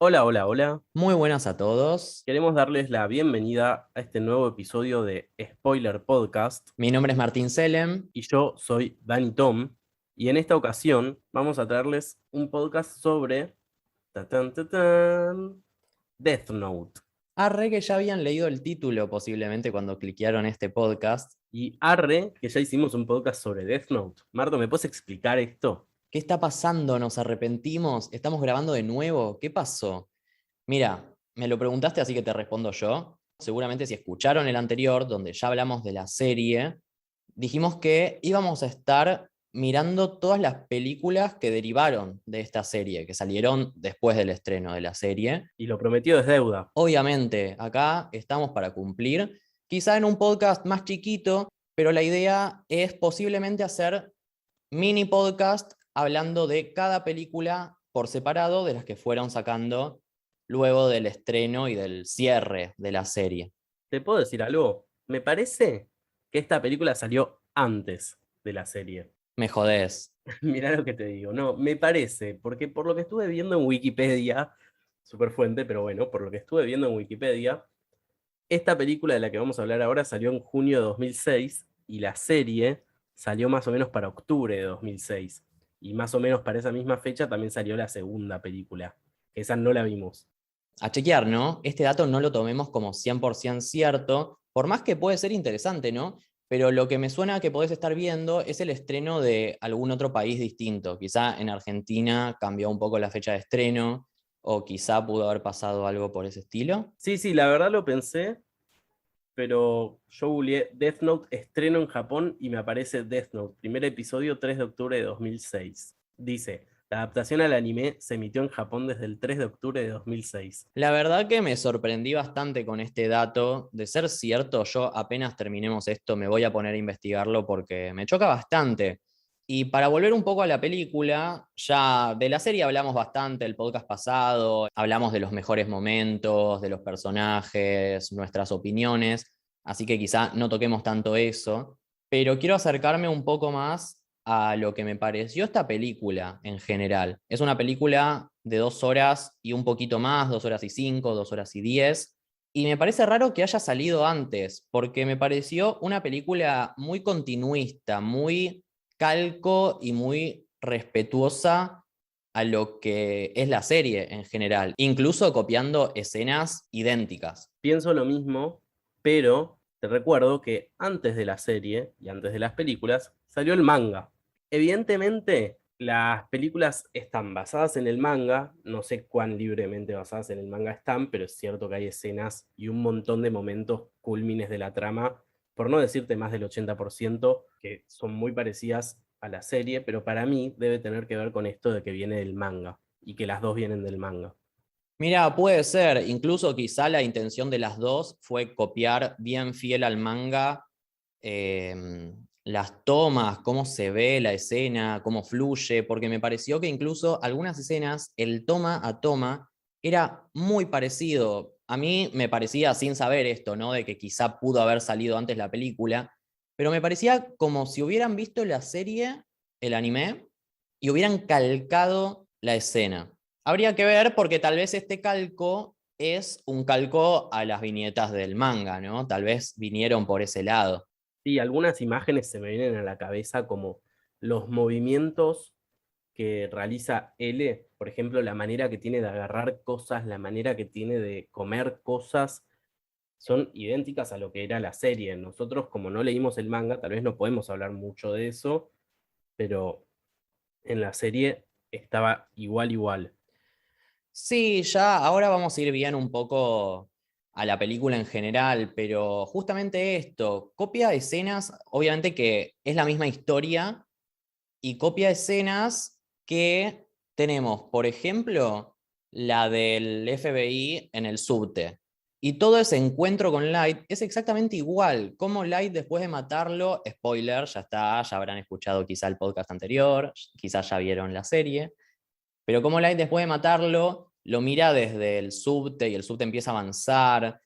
Hola, hola, hola. Muy buenas a todos. Queremos darles la bienvenida a este nuevo episodio de Spoiler Podcast Mi nombre es Martín Selem. y yo soy Dani Tom y en esta ocasión vamos a traerles un podcast sobre tatán, tatán, Death Note. Arre que ya habían leído el título posiblemente cuando cliquearon este podcast. Y arre, que ya hicimos un podcast sobre Death Note. Marto, ¿me puedes explicar esto? ¿Qué está pasando? ¿Nos arrepentimos? ¿Estamos grabando de nuevo? ¿Qué pasó? Mira, me lo preguntaste así que te respondo yo. Seguramente si escucharon el anterior, donde ya hablamos de la serie, dijimos que íbamos a estar mirando todas las películas que derivaron de esta serie, que salieron después del estreno de la serie. Y lo prometido es deuda. Obviamente, acá estamos para cumplir, quizá en un podcast más chiquito, pero la idea es posiblemente hacer mini podcast hablando de cada película por separado de las que fueron sacando luego del estreno y del cierre de la serie. ¿Te puedo decir algo? Me parece que esta película salió antes de la serie. Me jodés. Mirá lo que te digo, no, me parece, porque por lo que estuve viendo en Wikipedia, super fuente, pero bueno, por lo que estuve viendo en Wikipedia, esta película de la que vamos a hablar ahora salió en junio de 2006 y la serie salió más o menos para octubre de 2006. Y más o menos para esa misma fecha también salió la segunda película, que esa no la vimos. A chequear, ¿no? Este dato no lo tomemos como 100% cierto, por más que puede ser interesante, ¿no? Pero lo que me suena que podés estar viendo es el estreno de algún otro país distinto. Quizá en Argentina cambió un poco la fecha de estreno, o quizá pudo haber pasado algo por ese estilo. Sí, sí, la verdad lo pensé, pero yo googleé Death Note estreno en Japón y me aparece Death Note, primer episodio 3 de octubre de 2006. Dice, la adaptación al anime se emitió en Japón desde el 3 de octubre de 2006. La verdad que me sorprendí bastante con este dato. De ser cierto, yo apenas terminemos esto me voy a poner a investigarlo porque me choca bastante. Y para volver un poco a la película, ya de la serie hablamos bastante el podcast pasado, hablamos de los mejores momentos, de los personajes, nuestras opiniones, así que quizá no toquemos tanto eso, pero quiero acercarme un poco más a lo que me pareció esta película en general. Es una película de 2 horas y un poquito más, 2 horas y 5, 2 horas y 10. Y me parece raro que haya salido antes, porque me pareció una película muy continuista, muy calco y muy respetuosa a lo que es la serie en general, incluso copiando escenas idénticas. Pienso lo mismo, pero te recuerdo que antes de la serie y antes de las películas salió el manga. Evidentemente, las películas están basadas en el manga, no sé cuán libremente basadas en el manga están, pero es cierto que hay escenas y un montón de momentos cúlmines de la trama, por no decirte más del 80%, que son muy parecidas a la serie, pero para mí debe tener que ver con esto de que viene del manga y que las dos vienen del manga. Mira, puede ser, incluso quizá la intención de las dos fue copiar bien fiel al manga las tomas, cómo se ve la escena, cómo fluye, porque me pareció que incluso algunas escenas, el toma a toma era muy parecido. A mí me parecía, sin saber esto, ¿no? De que quizá pudo haber salido antes la película, pero me parecía como si hubieran visto la serie, el anime, y hubieran calcado la escena. Habría que ver porque tal vez este calco es un calco a las viñetas del manga, ¿no? Tal vez vinieron por ese lado. Sí, algunas imágenes se me vienen a la cabeza como los movimientos que realiza L, por ejemplo, la manera que tiene de agarrar cosas, la manera que tiene de comer cosas, son idénticas a lo que era la serie. Nosotros, como no leímos el manga, tal vez no podemos hablar mucho de eso, pero en la serie estaba igual, igual. Sí, ya ahora vamos a ir bien un poco a la película en general, pero justamente esto, copia escenas, obviamente que es la misma historia, y copia escenas que tenemos, por ejemplo, la del FBI en el subte. Y todo ese encuentro con Light es exactamente igual. Como Light después de matarlo, spoiler, ya está, ya habrán escuchado quizá el podcast anterior, quizá ya vieron la serie, pero como Light después de matarlo, lo mira desde el subte y el subte empieza a avanzar.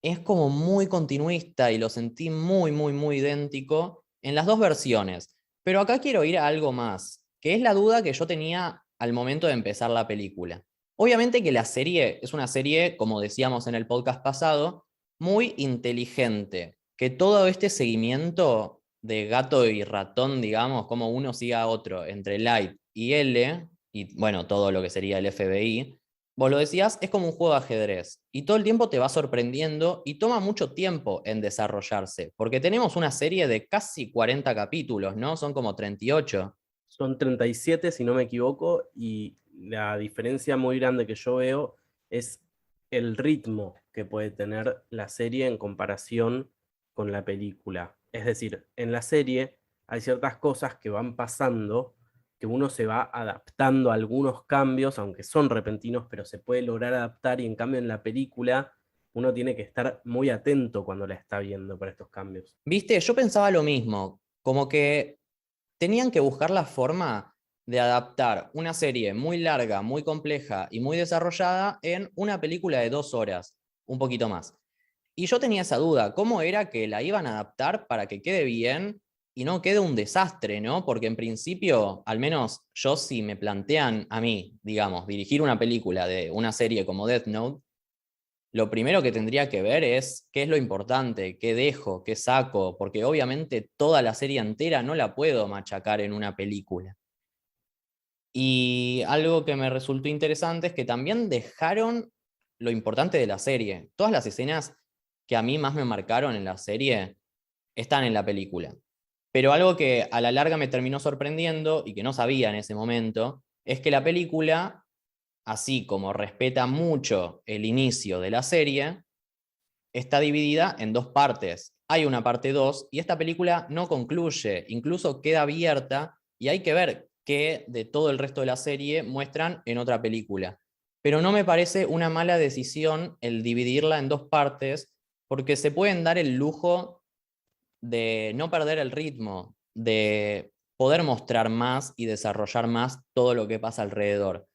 Es como muy continuista y lo sentí muy, muy, muy idéntico en las dos versiones. Pero acá quiero ir a algo más, que es la duda que yo tenía al momento de empezar la película. Obviamente que la serie es una serie, como decíamos en el podcast pasado, muy inteligente, que todo este seguimiento de gato y ratón, digamos, como uno sigue a otro entre Light y L, y bueno, todo lo que sería el FBI, vos lo decías, es como un juego de ajedrez, y todo el tiempo te va sorprendiendo y toma mucho tiempo en desarrollarse, porque tenemos una serie de casi 40 capítulos, ¿no? Son como 38. Son 37 si no me equivoco, y la diferencia muy grande que yo veo es el ritmo que puede tener la serie en comparación con la película. Es decir, en la serie hay ciertas cosas que van pasando, que uno se va adaptando a algunos cambios, aunque son repentinos, pero se puede lograr adaptar, y en cambio en la película uno tiene que estar muy atento cuando la está viendo por estos cambios. Viste, yo pensaba lo mismo, como que tenían que buscar la forma de adaptar una serie muy larga, muy compleja y muy desarrollada en una película de 2 horas, un poquito más. Y yo tenía esa duda, ¿cómo era que la iban a adaptar para que quede bien y no quede un desastre, ¿no? Porque en principio, al menos yo si me plantean a mí, digamos, dirigir una película de una serie como Death Note, lo primero que tendría que ver es qué es lo importante, qué dejo, qué saco, porque obviamente toda la serie entera no la puedo machacar en una película. Y algo que me resultó interesante es que también dejaron lo importante de la serie. Todas las escenas que a mí más me marcaron en la serie están en la película. Pero algo que a la larga me terminó sorprendiendo y que no sabía en ese momento es que la película, así como respeta mucho el inicio de la serie, está dividida en dos partes. Hay una parte 2 y esta película no concluye, incluso queda abierta y hay que ver qué de todo el resto de la serie muestran en otra película. Pero no me parece una mala decisión el dividirla en dos partes porque se pueden dar el lujo de no perder el ritmo, de poder mostrar más y desarrollar más todo lo que pasa alrededor.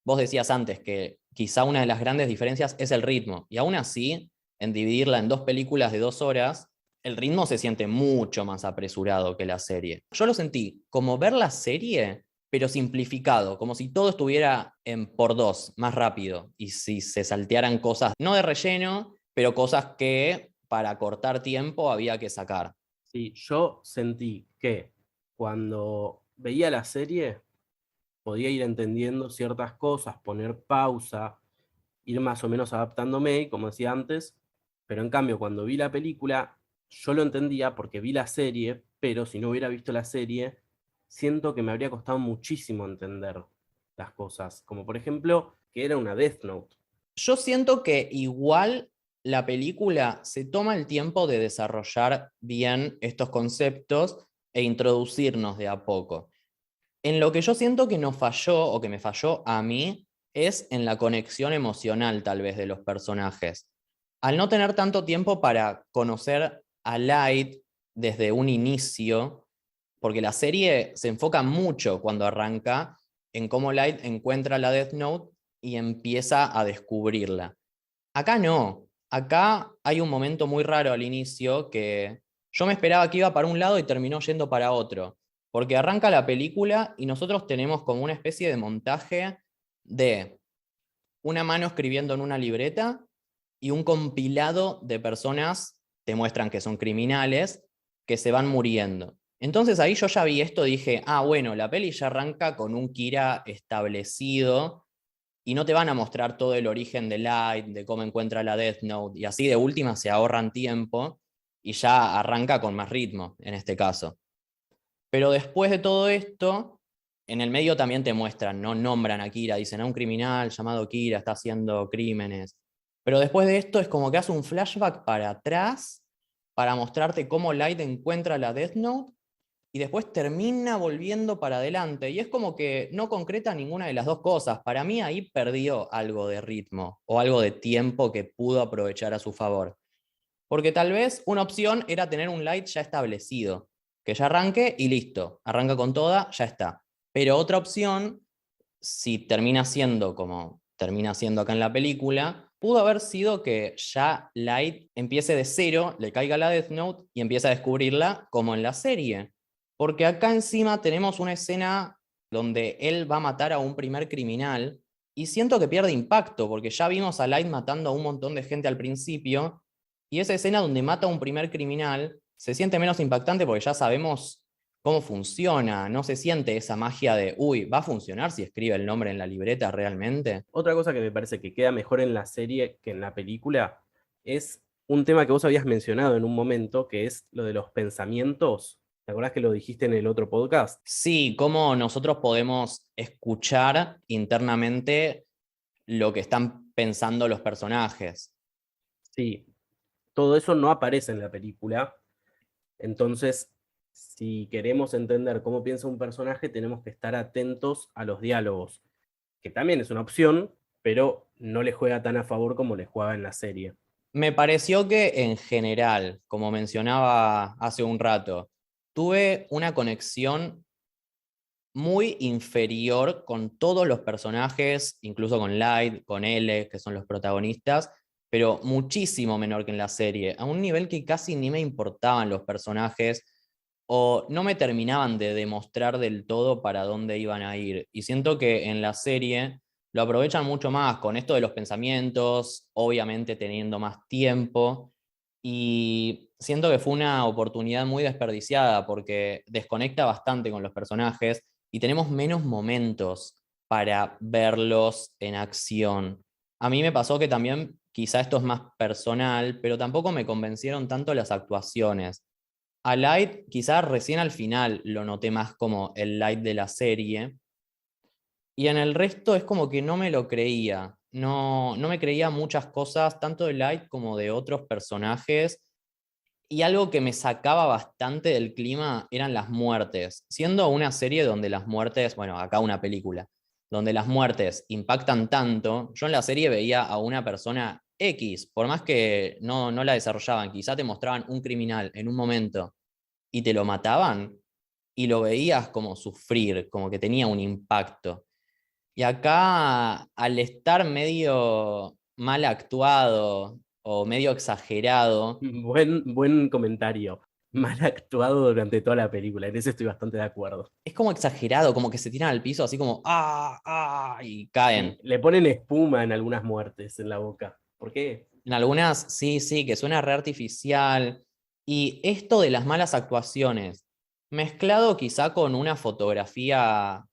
Vos decías antes que quizá una de las grandes diferencias es el ritmo, y aún así, en dividirla en dos películas de 2 horas, el ritmo se siente mucho más apresurado que la serie. Yo lo sentí como ver la serie, pero simplificado, como si todo estuviera en por dos, más rápido, y si se saltearan cosas, no de relleno, pero cosas que para cortar tiempo había que sacar. Sí, yo sentí que cuando veía la serie podía ir entendiendo ciertas cosas, poner pausa, ir más o menos adaptándome, como decía antes, pero en cambio cuando vi la película, yo lo entendía porque vi la serie, pero si no hubiera visto la serie, siento que me habría costado muchísimo entender las cosas, como por ejemplo que era una Death Note. Yo siento que igual la película se toma el tiempo de desarrollar bien estos conceptos e introducirnos de a poco. En lo que yo siento que nos falló o que me falló a mí es en la conexión emocional tal vez de los personajes. Al no tener tanto tiempo para conocer a Light desde un inicio, porque la serie se enfoca mucho cuando arranca en cómo Light encuentra la Death Note y empieza a descubrirla. Acá no, acá hay un momento muy raro al inicio que yo me esperaba que iba para un lado y terminó yendo para otro, porque arranca la película y nosotros tenemos como una especie de montaje de una mano escribiendo en una libreta y un compilado de personas, te muestran que son criminales, que se van muriendo. Entonces ahí yo ya vi esto, dije, ah, bueno, la peli ya arranca con un Kira establecido y no te van a mostrar todo el origen de Light, de cómo encuentra la Death Note, y así de última se ahorran tiempo y ya arranca con más ritmo en este caso. Pero después de todo esto, en el medio también te muestran, no nombran a Kira, dicen a un criminal llamado Kira está haciendo crímenes. Pero después de esto es como que hace un flashback para atrás para mostrarte cómo Light encuentra la Death Note y después termina volviendo para adelante. Y es como que no concreta ninguna de las dos cosas. Para mí ahí perdió algo de ritmo o algo de tiempo que pudo aprovechar a su favor. Porque tal vez una opción era tener un light ya establecido, que ya arranque y listo, arranca con toda, ya está. Pero otra opción, si termina siendo como termina siendo acá en la película, pudo haber sido que ya Light empiece de cero, le caiga la Death Note y empiece a descubrirla como en la serie. Porque acá encima tenemos una escena donde él va a matar a un primer criminal Y siento que pierde impacto, porque ya vimos a Light matando a un montón de gente al principio, y esa escena donde mata a un primer criminal se siente menos impactante porque ya sabemos cómo funciona, no se siente esa magia de, uy, ¿va a funcionar si escribe el nombre en la libreta realmente? Otra cosa que me parece que queda mejor en la serie que en la película es un tema que vos habías mencionado en un momento, que es lo de los pensamientos. ¿Te acordás que lo dijiste en el otro podcast? Sí, cómo nosotros podemos escuchar internamente lo que están pensando los personajes. Sí, todo eso no aparece en la película. Entonces, si queremos entender cómo piensa un personaje, tenemos que estar atentos a los diálogos, que también es una opción, pero no le juega tan a favor como le jugaba en la serie. Me pareció que en general, como mencionaba hace un rato, tuve una conexión muy inferior con todos los personajes, incluso con Light, con L, que son los protagonistas, pero muchísimo menor que en la serie, a un nivel que casi ni me importaban los personajes o no me terminaban de demostrar del todo para dónde iban a ir. Y siento que en la serie lo aprovechan mucho más con esto de los pensamientos, obviamente teniendo más tiempo. Y siento que fue una oportunidad muy desperdiciada porque desconecta bastante con los personajes y tenemos menos momentos para verlos en acción. A mí me pasó que también, quizá esto es más personal, pero tampoco me convencieron tanto las actuaciones. A Light, quizá recién al final lo noté más como el Light de la serie, y en el resto es como que no me lo creía. No, no me creía muchas cosas, tanto de Light como de otros personajes. Y algo que me sacaba bastante del clima eran las muertes. Siendo una serie donde las muertes, bueno, acá una película, donde las muertes impactan tanto, yo en la serie veía a una persona X, por más que no la desarrollaban, quizá te mostraban un criminal en un momento y te lo mataban y lo veías como sufrir, como que tenía un impacto. Y acá, al estar medio mal actuado o medio exagerado, Buen comentario. Mal actuado durante toda la película. En eso estoy bastante de acuerdo. es como exagerado, como que se tiran al piso así como, y Sí, caen. le ponen espuma en algunas muertes en la boca. ¿Por qué? En algunas, sí, sí, que suena re artificial. Y esto de las malas actuaciones, mezclado quizá con una fotografía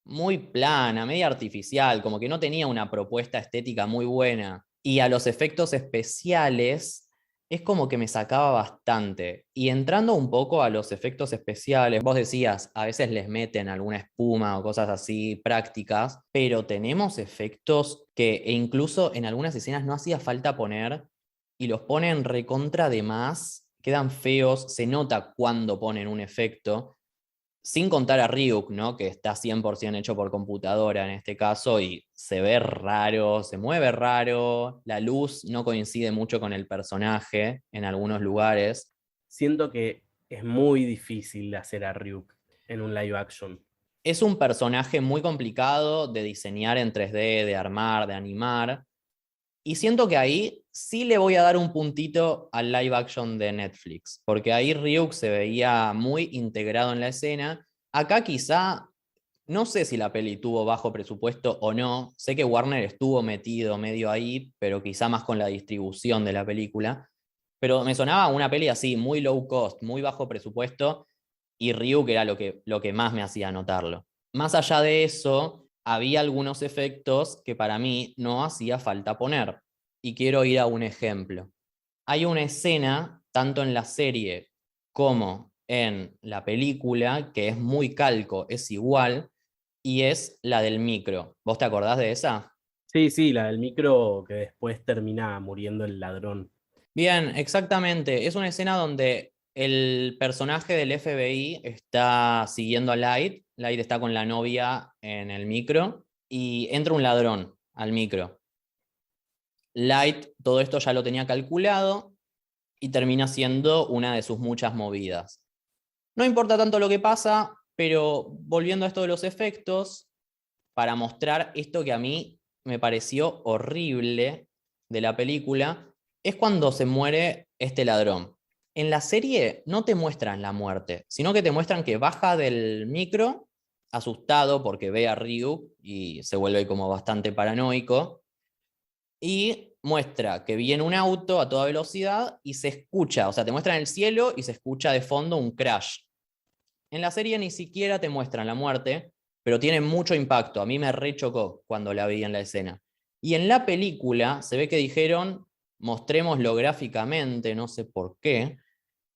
muy plana, media artificial, como que no tenía una propuesta estética muy buena. Y a los efectos especiales, es como que me sacaba bastante. Y entrando un poco a los efectos especiales, vos decías, a veces les meten alguna espuma o cosas así prácticas, pero tenemos efectos que e incluso en algunas escenas no hacía falta poner y los ponen recontra de más, quedan feos, se nota cuando ponen un efecto sin contar a Ryuk, ¿no? Que está 100% hecho por computadora en este caso y se ve raro, se mueve raro, la luz no coincide mucho con el personaje en algunos lugares. Siento que es muy difícil hacer a Ryuk en un live action. Es un personaje muy complicado de diseñar en 3D, de armar, de animar. Y siento que ahí sí le voy a dar un puntito al live action de Netflix, porque ahí Ryuk se veía muy integrado en la escena. Acá quizá, no sé si la peli tuvo bajo presupuesto o no, sé que Warner estuvo metido medio ahí, pero quizá más con la distribución de la película. Pero me sonaba una peli así, muy low cost, muy bajo presupuesto, y Ryuk era lo que más me hacía notarlo. Más allá de eso, había algunos efectos que para mí no hacía falta poner. Y quiero ir a un ejemplo. Hay una escena, tanto en la serie como en la película, que es muy calco, es igual, y es la del micro. ¿Vos te acordás de esa? Sí, sí, la del micro que después termina muriendo el ladrón. Bien, exactamente. Es una escena donde el personaje del FBI está siguiendo a Light. Light está con la novia en el micro y entra un ladrón al micro. Light todo esto ya lo tenía calculado y termina siendo una de sus muchas movidas. No importa tanto lo que pasa, pero volviendo a esto de los efectos, para mostrar esto que a mí me pareció horrible de la película, es cuando se muere este ladrón. En la serie no te muestran la muerte, sino que te muestran que baja del micro, asustado porque ve a Ryuk y se vuelve como bastante paranoico. Y muestra que viene un auto a toda velocidad y se escucha, o sea, te muestran el cielo y se escucha de fondo un crash. En la serie ni siquiera te muestran la muerte, pero tiene mucho impacto. A mí me rechocó cuando la vi en la escena. Y en la película se ve que dijeron, mostrémoslo gráficamente, no sé por qué.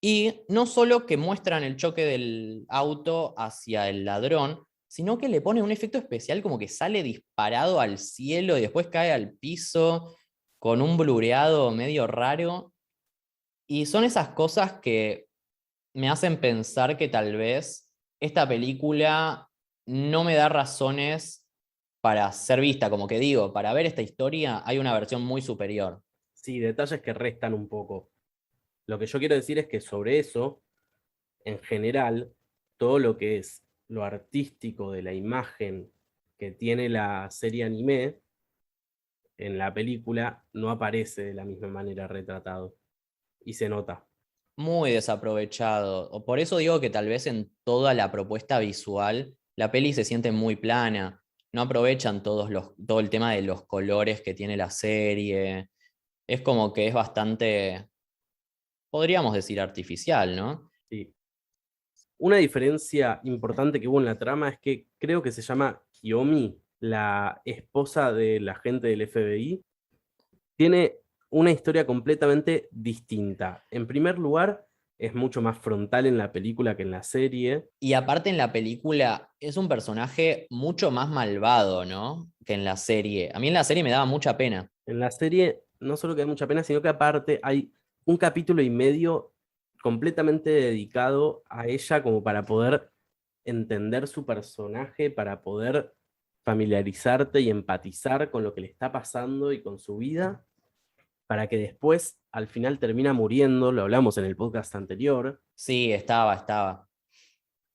Y no solo que muestran el choque del auto hacia el ladrón, sino que le ponen un efecto especial como que sale disparado al cielo y después cae al piso con un blureado medio raro. Y son esas cosas que me hacen pensar que tal vez esta película no me da razones para ser vista, como que digo, para ver esta historia hay una versión muy superior. Sí, detalles que restan un poco. Lo que yo quiero decir es que sobre eso, en general, todo lo que es lo artístico de la imagen que tiene la serie anime, en la película no aparece de la misma manera retratado. Y se nota. Muy desaprovechado. O por eso digo que tal vez en toda la propuesta visual la peli se siente muy plana. No aprovechan todo el tema de los colores que tiene la serie. Es como que es bastante, podríamos decir, artificial, ¿no? Sí. Una diferencia importante que hubo en la trama es que creo que se llama Kiyomi, la esposa del agente del FBI, tiene una historia completamente distinta. En primer lugar, es mucho más frontal en la película que en la serie. Y aparte en la película es un personaje mucho más malvado, ¿no? Que en la serie. A mí en la serie me daba mucha pena. En la serie no solo que da mucha pena, sino que aparte hay un capítulo y medio completamente dedicado a ella como para poder entender su personaje, para poder familiarizarte y empatizar con lo que le está pasando y con su vida, para que después al final termina muriendo, lo hablamos en el podcast anterior, Sí, estaba.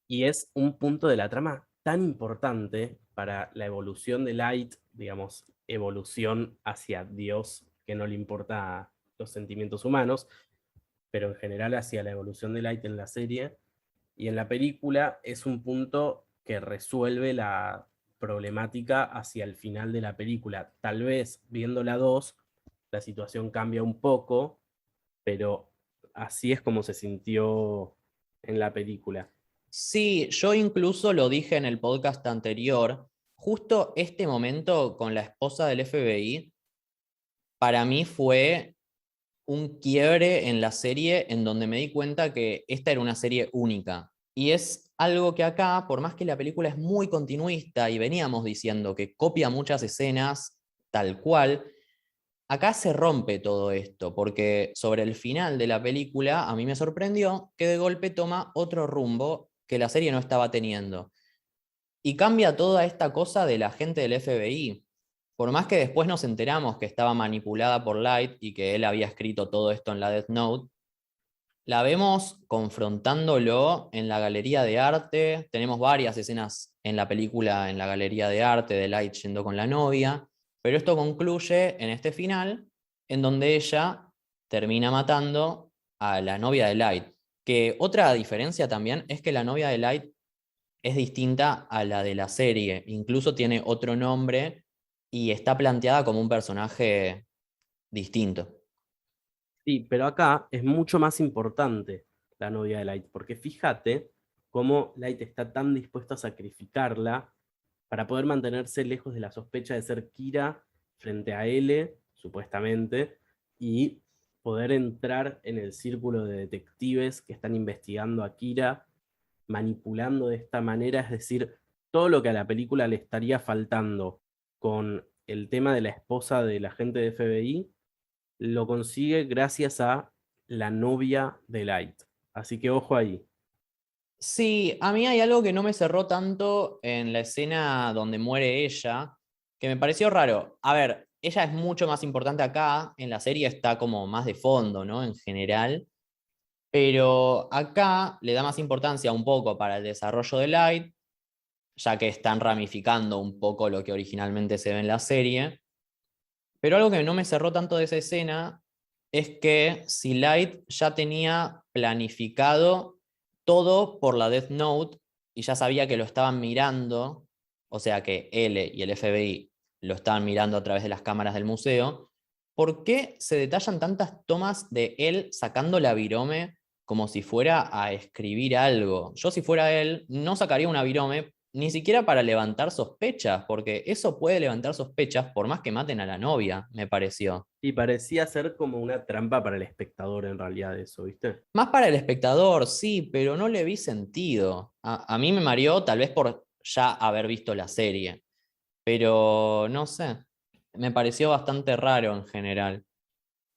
y es un punto de la trama tan importante para la evolución de Light, digamos, evolución hacia Dios, que no le importa los sentimientos humanos, pero en general hacia la evolución de Light en la serie. Y en la película es un punto que resuelve la problemática hacia el final de la película. Tal vez viendo la 2, la situación cambia un poco, pero así es como se sintió en la película. Sí, yo incluso lo dije en el podcast anterior. Justo este momento con la esposa del FBI, para mí fue un quiebre en la serie en donde me di cuenta que esta era una serie única. Y es algo que acá, por más que la película es muy continuista y veníamos diciendo que copia muchas escenas tal cual, acá se rompe todo esto, porque sobre el final de la película a mí me sorprendió que de golpe toma otro rumbo que la serie no estaba teniendo. Y cambia toda esta cosa de la gente del FBI. Por más que después nos enteramos que estaba manipulada por Light y que él había escrito todo esto en la Death Note, la vemos confrontándolo en la galería de arte. Tenemos varias escenas en la película en la galería de arte de Light yendo con la novia, pero esto concluye en este final en donde ella termina matando a la novia de Light. Que otra diferencia también es que la novia de Light es distinta a la de la serie, incluso tiene otro nombre y está planteada como un personaje distinto. Sí, pero acá es mucho más importante la novia de Light, porque fíjate cómo Light está tan dispuesto a sacrificarla para poder mantenerse lejos de la sospecha de ser Kira frente a L, supuestamente, y poder entrar en el círculo de detectives que están investigando a Kira, manipulando de esta manera, es decir, todo lo que a la película le estaría faltando con el tema de la esposa del agente de FBI lo consigue gracias a la novia de Light. Así que ojo ahí. Sí, a mí hay algo que no me cerró tanto en la escena donde muere ella, que me pareció raro. A ver, ella es mucho más importante acá, en la serie está como más de fondo, ¿no? En general, pero acá le da más importancia un poco para el desarrollo de Light, ya que están ramificando un poco lo que originalmente se ve en la serie. Pero algo que no me cerró tanto de esa escena es que si Light ya tenía planificado todo por la Death Note y ya sabía que lo estaban mirando, o sea que L y el FBI lo estaban mirando a través de las cámaras del museo, ¿por qué se detallan tantas tomas de él sacando la virome como si fuera a escribir algo? Yo si fuera él no sacaría una virome ni siquiera para levantar sospechas, porque eso puede levantar sospechas por más que maten a la novia, me pareció. Y parecía ser como una trampa para el espectador en realidad eso, ¿viste? Más para el espectador, sí, pero no le vi sentido. A mí me mareó tal vez por ya haber visto la serie, pero no sé, me pareció bastante raro en general.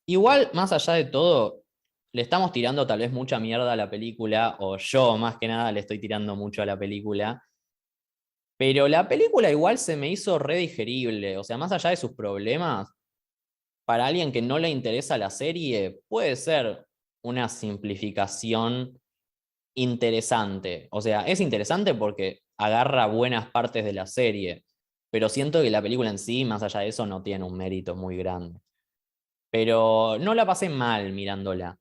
Igual, más allá de todo, le estamos tirando tal vez mucha mierda a la película, o yo más que nada le estoy tirando mucho a la película, pero la película igual se me hizo re digerible, o sea, más allá de sus problemas, para alguien que no le interesa la serie, puede ser una simplificación interesante. O sea, es interesante porque agarra buenas partes de la serie, pero siento que la película en sí, más allá de eso, no tiene un mérito muy grande. Pero no la pasé mal mirándola.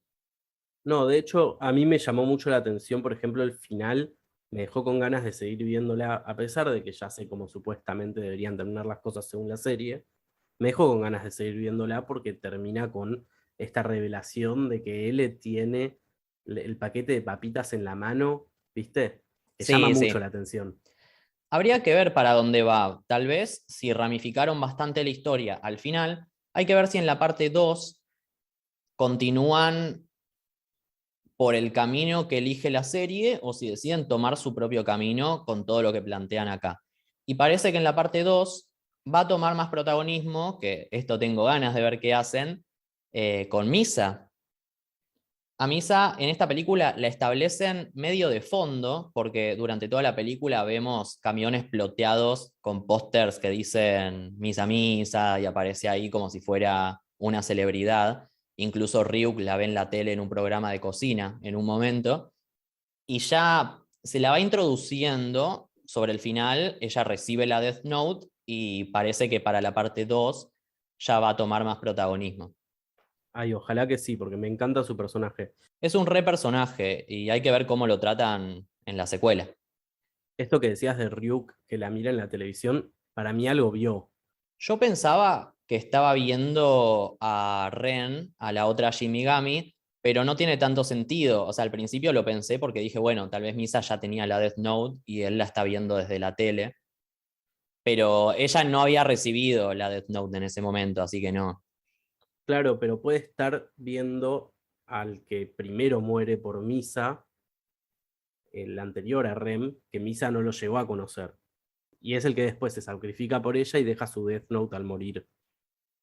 No, de hecho, a mí me llamó mucho la atención, por ejemplo, el final me dejó con ganas de seguir viéndola, a pesar de que ya sé cómo supuestamente deberían terminar las cosas según la serie, me dejó con ganas de seguir viéndola porque termina con esta revelación de que él tiene el paquete de papitas en la mano, ¿viste? Que llama Sí, mucho sí. la atención. Habría que ver para dónde va. Tal vez si ramificaron bastante la historia al final, hay que ver si en la parte 2 continúan por el camino que elige la serie o si deciden tomar su propio camino con todo lo que plantean acá. Y parece que en la parte 2 va a tomar más protagonismo, que esto tengo ganas de ver qué hacen, con Misa. A Misa en esta película la establecen medio de fondo, porque durante toda la película vemos camiones ploteados con pósters que dicen Misa Misa y aparece ahí como si fuera una celebridad. Incluso Ryuk la ve en la tele en un programa de cocina en un momento. Y ya se la va introduciendo sobre el final, ella recibe la Death Note y parece que para la parte 2 ya va a tomar más protagonismo. Ay, ojalá que sí, porque me encanta su personaje. Es un re personaje y hay que ver cómo lo tratan en la secuela. Esto que decías de Ryuk, que la mira en la televisión, para mí algo vio. Yo pensaba que estaba viendo a Ren, a la otra Shinigami, pero no tiene tanto sentido. O sea, al principio lo pensé porque dije, bueno, tal vez Misa ya tenía la Death Note y él la está viendo desde la tele, pero ella no había recibido la Death Note en ese momento, así que no. Claro, pero puede estar viendo al que primero muere por Misa, el anterior a Rem, que Misa no lo llegó a conocer. Y es el que después se sacrifica por ella y deja su Death Note al morir.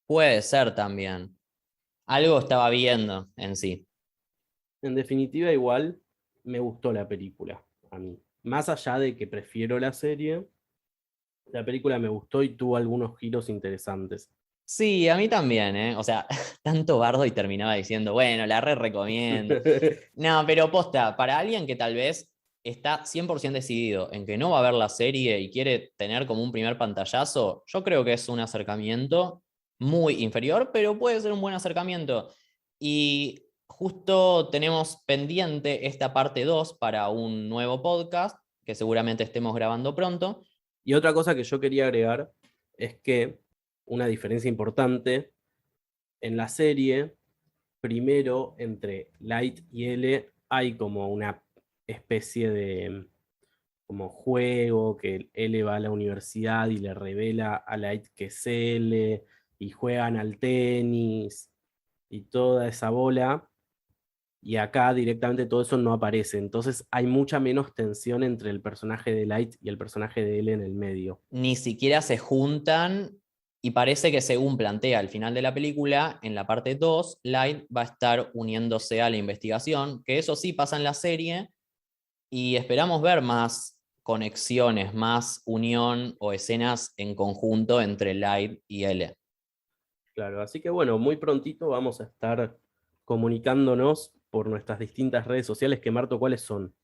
Puede ser también. Algo estaba viendo en sí. En definitiva, igual me gustó la película a mí. Más allá de que prefiero la serie, la película me gustó y tuvo algunos giros interesantes. Sí, a mí también, ¿eh? O sea, tanto bardo y terminaba diciendo, bueno, la re recomiendo. No, pero posta, para alguien que tal vez está 100% decidido en que no va a ver la serie y quiere tener como un primer pantallazo, yo creo que es un acercamiento muy inferior, pero puede ser un buen acercamiento. Y justo tenemos pendiente esta parte 2 para un nuevo podcast que seguramente estemos grabando pronto. Y otra cosa que yo quería agregar es que una diferencia importante en la serie, primero entre Light y L hay como una especie de como juego que L va a la universidad y le revela a Light que es L y juegan al tenis y toda esa bola. Y acá directamente todo eso no aparece. Entonces hay mucha menos tensión entre el personaje de Light y el personaje de L en el medio. Ni siquiera se juntan y parece que según plantea al final de la película, en la parte 2 Light va a estar uniéndose a la investigación, que eso sí pasa en la serie, y esperamos ver más conexiones, más unión o escenas en conjunto entre Light y L. Claro, así que bueno, muy prontito vamos a estar comunicándonos por nuestras distintas redes sociales. Que Marto, ¿cuáles son?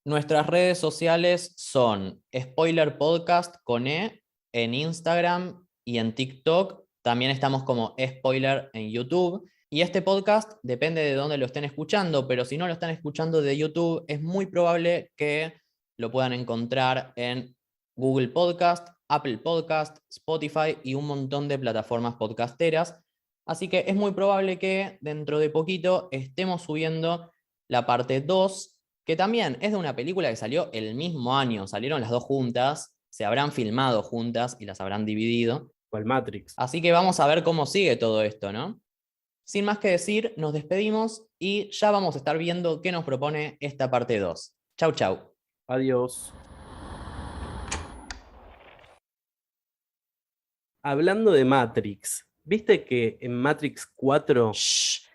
Nuestras redes sociales son Spoiler Podcast con E en Instagram y en TikTok. También estamos como Spoiler en YouTube. Y este podcast depende de dónde lo estén escuchando, pero si no lo están escuchando de YouTube, es muy probable que lo puedan encontrar en Google Podcast, Apple Podcast, Spotify y un montón de plataformas podcasteras. Así que es muy probable que dentro de poquito estemos subiendo la parte 2, que también es de una película que salió el mismo año. Salieron las dos juntas, se habrán filmado juntas y las habrán dividido. O el Matrix. Así que vamos a ver cómo sigue todo esto, ¿no? Sin más que decir, nos despedimos y ya vamos a estar viendo qué nos propone esta parte 2. Chau, chau. Adiós. Hablando de Matrix, ¿viste que en Matrix 4... Shh,